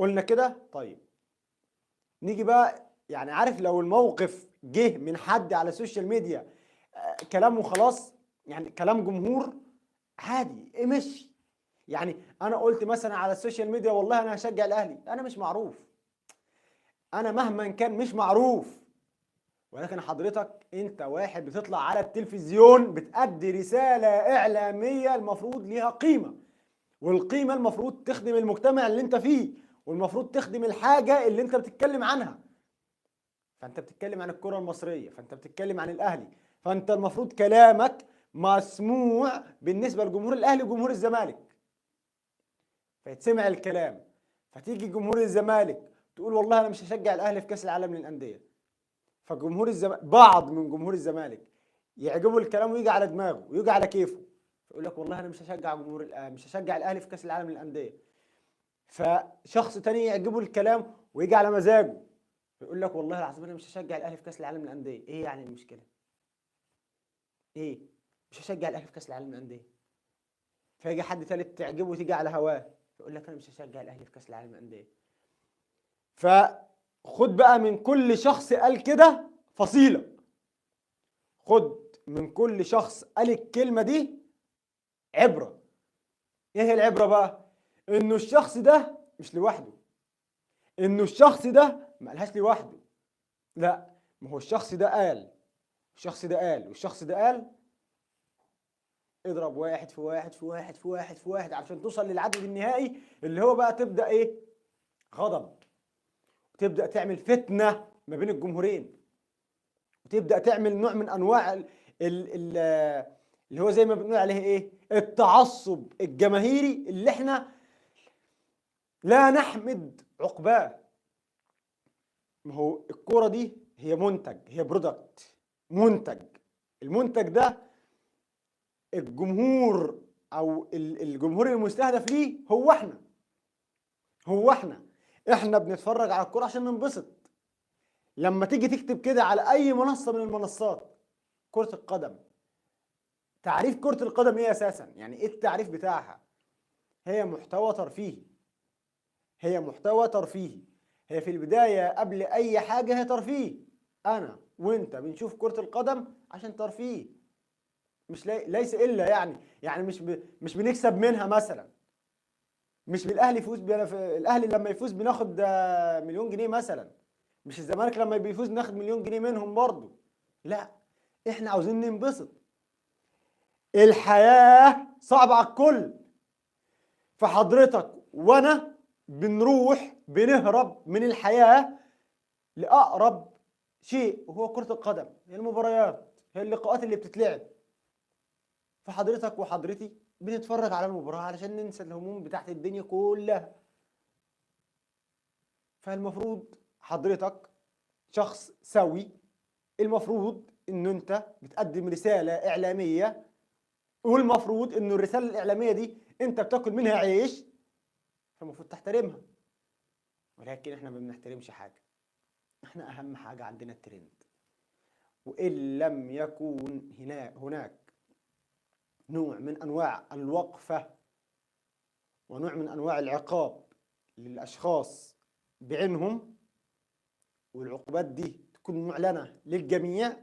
قلنا كده. طيب نيجي بقى، يعني عارف لو الموقف جه من حد على السوشيال ميديا كلامه خلاص، يعني كلام جمهور عادي مشي. يعني انا قلت مثلا على السوشيال ميديا والله انا هشجع الاهلي، انا مش معروف، انا مهما كان مش معروف، ولكن حضرتك انت واحد بتطلع على التلفزيون بتأدي رسالة اعلامية المفروض ليها قيمة، والقيمة المفروض تخدم المجتمع اللي انت فيه، والمفروض تخدم الحاجة اللي انت بتتكلم عنها. فانت بتتكلم عن الكرة المصرية، فانت بتتكلم عن الاهلي، فانت المفروض كلامك مسموع بالنسبة لجمهور الاهلي وجمهور الزمالك، فيتسمع الكلام. فتيجي جمهور الزمالك تقول والله انا مش هشجع الاهلي في كاس العالم للانديه، فجمهور الزمالك بعض من جمهور الزمالك يعجبه الكلام ويجي على دماغه ويجي على كيفه، يقول لك والله انا مش هشجع جمهور الاهلي، مش هشجع الاهلي في كاس العالم للانديه. فشخص تاني يعجبه الكلام ويجي على مزاجه يقول لك والله العظيم انا مش هشجع الاهلي في كاس العالم للانديه. ايه يعني المشكله؟ ايه؟ مش هشجع الاهلي في كاس العالم للانديه. فيجي حد ثالث تعجبه وتيجي على هواه يقول لك انا مش هشجع الاهلي في كاس العالم للانديه. فخد بقى من كل شخص قال كده فصيله، خد من كل شخص قال الكلمه دي عبره. ايه هي العبره بقى؟ انه الشخص ده مش لوحده، انه الشخص ده ما قالهاش لوحده، لا، ما هو الشخص ده قال، الشخص ده قال، والشخص ده قال. اضرب واحد في واحد في واحد في واحد في واحد عشان توصل للعدد النهائي اللي هو بقى تبدأ ايه؟ غضب، وتبدأ تعمل فتنة ما بين الجمهورين، وتبدأ تعمل نوع من انواع ال اللي هو زي ما بنقول عليه ايه؟ التعصب الجماهيري اللي احنا لا نحمد عقباه. ما هو الكورة دي هي منتج، هي برودكت، منتج. المنتج ده الجمهور او الجمهور المستهدف ليه هو احنا، هو احنا بنتفرج على الكوره عشان ننبسط. لما تيجي تكتب كده على اي منصه من المنصات كره القدم، تعريف كره القدم ايه اساسا؟ يعني ايه التعريف بتاعها؟ هي محتوى ترفيهي، هي محتوى ترفيهي، هي في البدايه قبل اي حاجه هي ترفيه. انا وانت بنشوف كره القدم عشان ترفيه، مش ليس الا يعني مش بنكسب منها مثلا، مش بالاهلي يفوز الاهلي لما يفوز بناخد مليون جنيه مثلا، مش الزمالك لما بيفوز ناخد مليون جنيه منهم برضه، لا، احنا عاوزين ننبسط. الحياة صعبة على الكل، فحضرتك وانا بنروح بنهرب من الحياة لأقرب شيء وهو كرة القدم، هي المباريات، هي اللقاءات اللي بتتلعب. فحضرتك وحضرتي بنتفرج على المباراة علشان ننسى الهموم بتاعت الدنيا كلها. فالمفروض حضرتك شخص سوي، المفروض انه انت بتقدم رسالة اعلامية، والمفروض انه الرسالة الاعلامية دي انت بتاكل منها عيش، فالمفروض تحترمها. ولكن احنا ما بنحترمش حاجة، احنا اهم حاجة عندنا الترند. وان لم يكون هناك نوع من انواع الوقفة ونوع من انواع العقاب للاشخاص بعينهم، والعقوبات دي تكون معلنة للجميع،